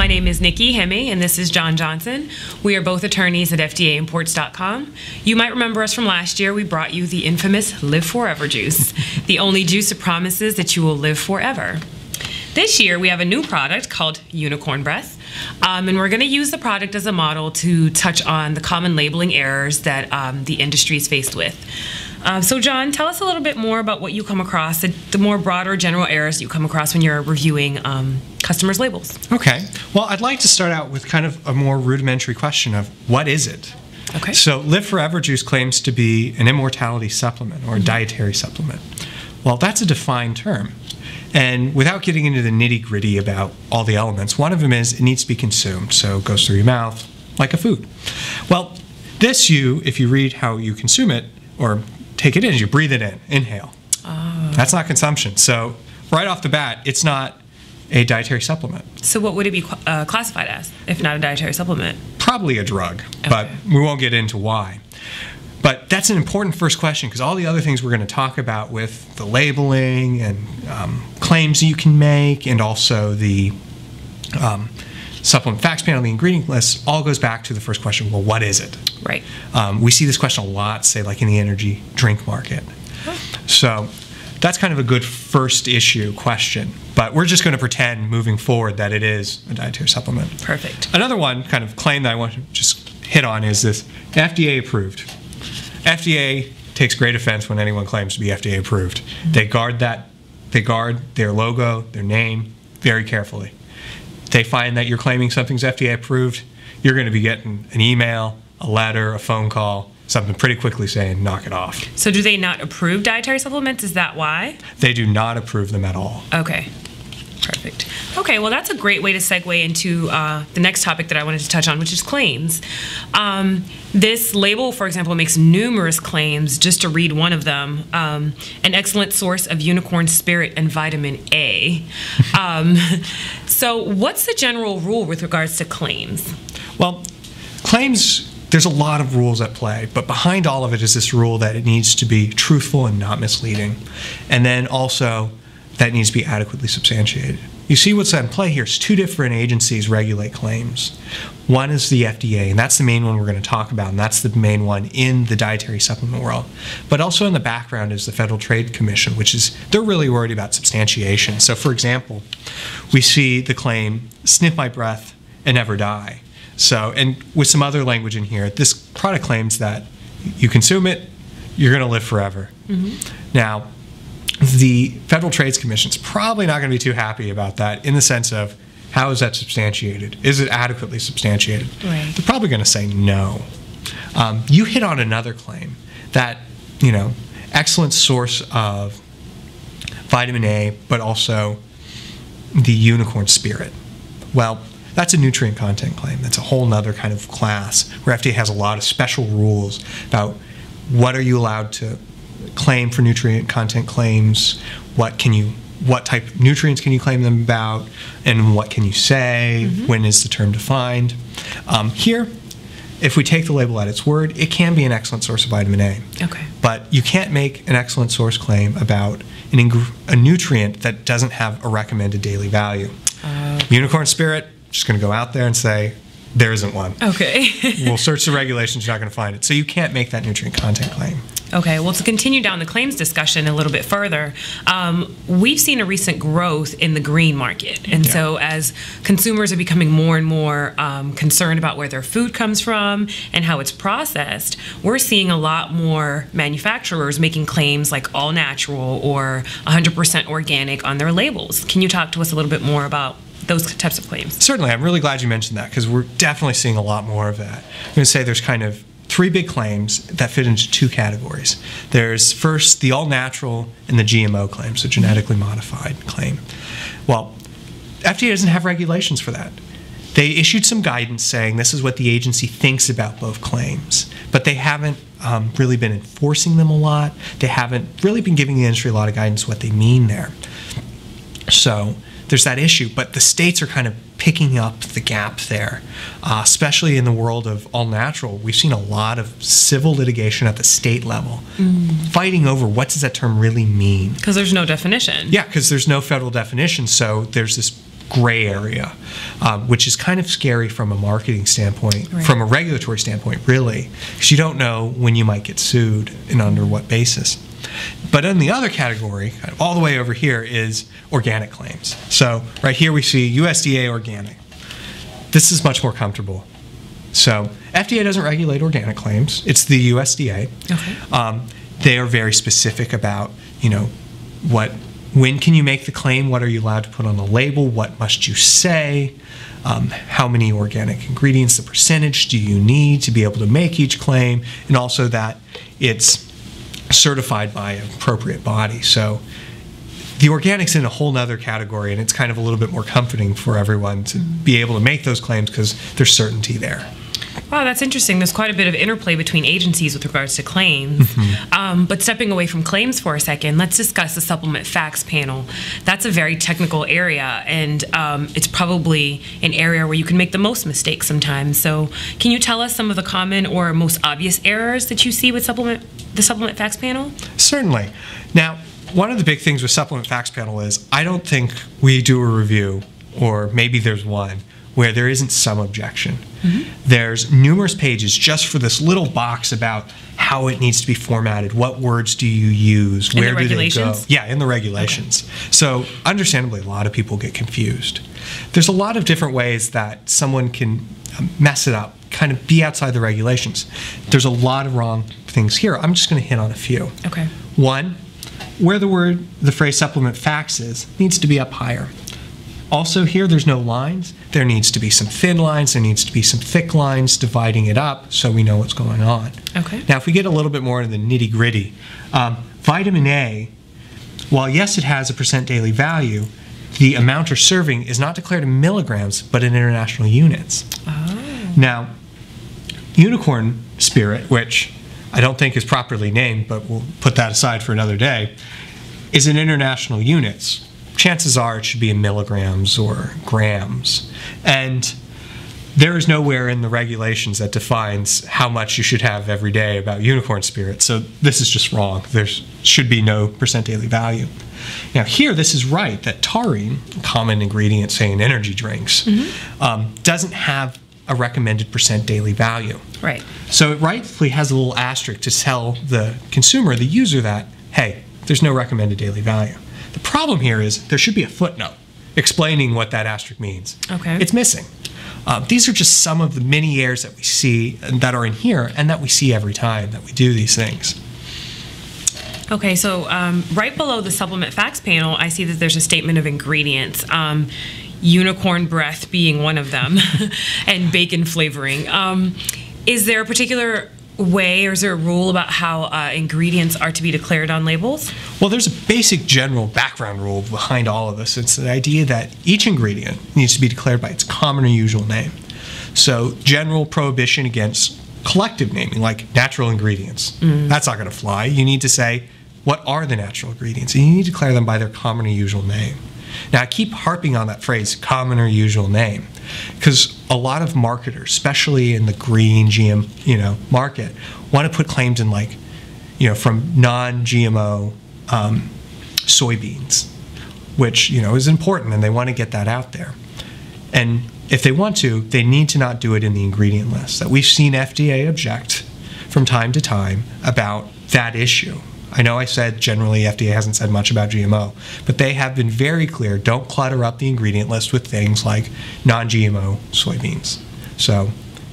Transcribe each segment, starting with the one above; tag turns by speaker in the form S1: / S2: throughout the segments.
S1: My name is Nikki Iheme, and this is John Johnson. We are both attorneys at FDAimports.com. You might remember us from last year. We brought you the infamous Live Forever juice, the only juice that promises that you will live forever. This year, we have a new product called Unicorn Breath, and we're going to use the product as a model to touch on the common labeling errors that the industry is faced with. So John, tell us a little bit more about what you come across, the more broader general errors you come across when you're reviewing customers' labels.
S2: Okay. Well, I'd like to start out with kind of a more rudimentary question of what is it?
S1: Okay.
S2: So Live Forever Juice claims to be an immortality supplement or a dietary supplement. Well, that's a defined term. And without getting into the nitty-gritty about all the elements, one of them is it needs to be consumed, so it goes through your mouth like a food. Well, this if you read how you consume it or take it in, you breathe it in, inhale.
S1: Oh.
S2: That's not consumption. So right off the bat, it's not a dietary supplement.
S1: So what would it be classified as, if not a dietary supplement?
S2: Probably a drug,
S1: Okay.
S2: but we won't get into why. But that's an important first question because all the other things we're going to talk about with the labeling and claims you can make and also the supplement facts panel, the ingredient list, all goes back to the first question, well, what is it?
S1: Right.
S2: We see this question a lot, say, like in the energy drink market.
S1: Oh.
S2: So that's kind of a good first issue question. But we're just going to pretend moving forward that it is a dietary supplement.
S1: Perfect.
S2: Another one kind of claim that I want to just hit on is this FDA approved. FDA takes great offense when anyone claims to be FDA approved. They guard their logo, their name very carefully. They find that you're claiming something's FDA approved, you're going to be getting an email, a letter, a phone call, something pretty quickly saying, knock it off.
S1: So do they not approve dietary supplements? Is that why?
S2: They do not approve them at all.
S1: Okay. Perfect. Okay, well, that's a great way to segue into the next topic that I wanted to touch on, which is claims. This label, for example, makes numerous claims. Just to read one of them, an excellent source of unicorn spirit and vitamin A. So what's the general rule with regards to claims?
S2: Well, claims, there's a lot of rules at play, but behind all of it is this rule that it needs to be truthful and not misleading. And then also, that needs to be adequately substantiated. You see what's at play here is two different agencies regulate claims. One is the FDA, and that's the main one we're going to talk about, and that's the main one in the dietary supplement world. But also in the background is the Federal Trade Commission, which is, they're really worried about substantiation. So for example, we see the claim, sniff my breath and never die. So, and with some other language in here, this product claims that you consume it, you're going to live forever. Mm-hmm. Now, the Federal Trade Commission is probably not going to be too happy about that in the sense of how is that substantiated? Is it adequately substantiated?
S1: Right.
S2: They're probably going to say no. You hit on another claim that, excellent source of vitamin A, but also the unicorn spirit. Well, that's a nutrient content claim. That's a whole nother kind of class where FDA has a lot of special rules about what are you allowed to claim for nutrient content claims, what type of nutrients can you claim them about, and what can you say, when is the term defined. Here, if we take the label at its word, it can be an excellent source of vitamin A.
S1: Okay.
S2: But you can't make an excellent source claim about a nutrient that doesn't have a recommended daily value. Unicorn spirit, just going to go out there and say, there isn't one.
S1: Okay.
S2: We'll search the regulations, you're not going to find it. So you can't make that nutrient content claim.
S1: Okay, well, to continue down the claims discussion a little bit further, we've seen a recent growth in the green market. And so as consumers are becoming more and more concerned about where their food comes from and how it's processed, we're seeing a lot more manufacturers making claims like all natural or 100% organic on their labels. Can you talk to us a little bit more about those types of claims?
S2: Certainly. I'm really glad you mentioned that because we're definitely seeing a lot more of that. I'm going to say there's kind of three big claims that fit into two categories. There's first the all-natural and the GMO claim, so genetically modified claim. Well, FDA doesn't have regulations for that. They issued some guidance saying this is what the agency thinks about both claims, but they haven't really been enforcing them a lot. They haven't really been giving the industry a lot of guidance what they mean there. So there's that issue, but the states are kind of picking up the gap there, especially in the world of all natural. We've seen a lot of civil litigation at the state level, fighting over what does that term really mean.
S1: Because there's no definition.
S2: Yeah, because there's no federal definition, so there's this gray area, which is kind of scary from a marketing standpoint,
S1: Right.
S2: from a regulatory standpoint, really, because you don't know when you might get sued and under what basis. But in the other category, kind of all the way over here, is organic claims. So right here we see USDA organic. This is much more comfortable. So FDA doesn't regulate organic claims. It's the USDA.
S1: Okay.
S2: They are very specific about, when can you make the claim? What are you allowed to put on the label? What must you say? How many organic ingredients, the percentage do you need to be able to make each claim? And also that it's certified by an appropriate body. So the organic's in a whole nother category, and it's kind of a little bit more comforting for everyone to be able to make those claims because there's certainty there.
S1: Wow, that's interesting. There's quite a bit of interplay between agencies with regards to claims. But stepping away from claims for a second, let's discuss the supplement facts panel. That's a very technical area, and it's probably an area where you can make the most mistakes sometimes. So can you tell us some of the common or most obvious errors that you see with the supplement facts panel?
S2: Certainly. Now, one of the big things with supplement facts panel is I don't think we do a review, or maybe there's one, where there isn't some objection. There's numerous pages just for this little box about how it needs to be formatted, what words do you use, where do they go. Yeah, in the regulations. Okay. So understandably, a lot of people get confused. There's a lot of different ways that someone can mess it up, kind of be outside the regulations. There's a lot of wrong things here. I'm just going to hit on a few.
S1: Okay.
S2: One, where the phrase supplement facts is, needs to be up higher. Also here, there's no lines. There needs to be some thin lines. There needs to be some thick lines dividing it up so we know what's going on.
S1: Okay.
S2: Now, if we get a little bit more into the nitty-gritty, vitamin A, while yes, it has a % daily value, the amount or serving is not declared in milligrams, but in international units.
S1: Oh.
S2: Now, Unicorn Spirit, which I don't think is properly named, but we'll put that aside for another day, is in international units. Chances are it should be in milligrams or grams. And there is nowhere in the regulations that defines how much you should have every day about Unicorn Spirit. So this is just wrong. There should be no % daily value. Now here, this is right, that taurine, a common ingredient, say in energy drinks, doesn't have a recommended % daily value.
S1: Right.
S2: So it rightfully has a little asterisk to tell the consumer, the user, that, hey, there's no recommended daily value. The problem here is there should be a footnote explaining what that asterisk means. Okay. It's missing. These are just some of the many errors that we see that are in here and that we see every time that we do these things.
S1: Okay, so right below the supplement facts panel, I see that there's a statement of ingredients. Unicorn breath being one of them, and bacon flavoring. Is there a particular way, or is there a rule about how ingredients are to be declared on labels?
S2: Well, there's a basic general background rule behind all of this. It's the idea that each ingredient needs to be declared by its common or usual name. So general prohibition against collective naming, like natural ingredients. That's not going to fly. You need to say, what are the natural ingredients? And you need to declare them by their common or usual name. Now, I keep harping on that phrase, common or usual name, because a lot of marketers, especially in the green GM, market, want to put claims in like, from non-GMO soybeans, which, is important, and they want to get that out there. And if they want to, they need to not do it in the ingredient list. That we've seen FDA object from time to time about that issue. I know I said generally FDA hasn't said much about GMO, but they have been very clear, don't clutter up the ingredient list with things like non-GMO soybeans. So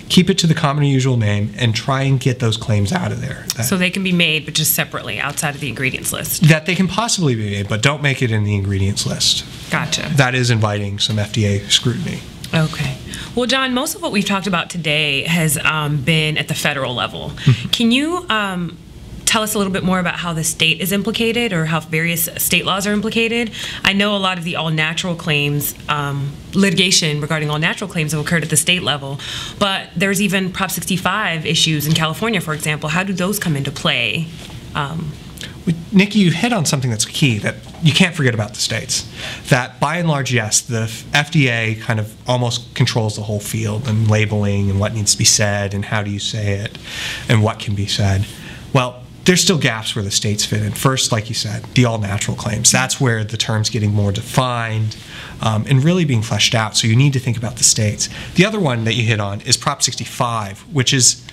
S2: keep it to the common or usual name and try and get those claims out of there.
S1: So they can be made, but just separately outside of the ingredients list?
S2: That they can possibly be made, but don't make it in the ingredients list.
S1: Gotcha.
S2: That is inviting some FDA scrutiny.
S1: Okay. Well, John, most of what we've talked about today has been at the federal level. Can you tell us a little bit more about how the state is implicated, or how various state laws are implicated? I know a lot of the all-natural claims, litigation regarding all-natural claims have occurred at the state level, but there's even Prop 65 issues in California, for example. How do those come into play?
S2: Nikki, you hit on something that's key that you can't forget about the states. That by and large, yes, the FDA kind of almost controls the whole field and labeling and what needs to be said and how do you say it and what can be said. Well, there's still gaps where the states fit in. First, like you said, the all-natural claims. That's where the term's getting more defined and really being fleshed out. So you need to think about the states. The other one that you hit on is Prop 65, which is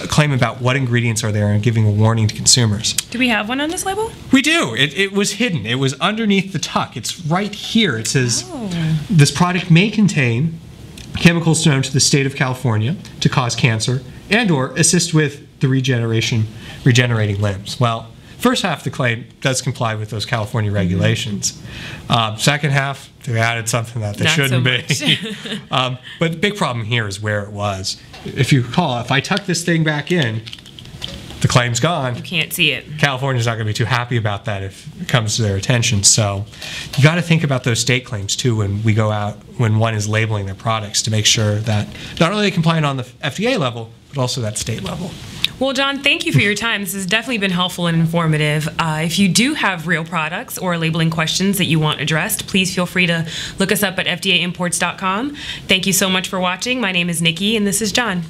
S2: a claim about what ingredients are there and giving a warning to consumers.
S1: Do we have one on this label?
S2: We do. It was hidden. It was underneath the tuck. It's right here. It says, this product may contain chemicals known to the state of California to cause cancer and or assist with the regenerating limbs. Well, first half of the claim does comply with those California regulations. Second half, they added something that they shouldn't be. But the big problem here is where it was. If you recall, if I tuck this thing back in, the claim's gone.
S1: You can't see it.
S2: California's not going to be too happy about that if it comes to their attention. So you got to think about those state claims too when we go out, when one is labeling their products, to make sure that not only they comply on the FDA level, but also that state level.
S1: Well, John, thank you for your time. This has definitely been helpful and informative. If you do have real products or labeling questions that you want addressed, please feel free to look us up at FDAimports.com. Thank you so much for watching. My name is Nikki, and this is John.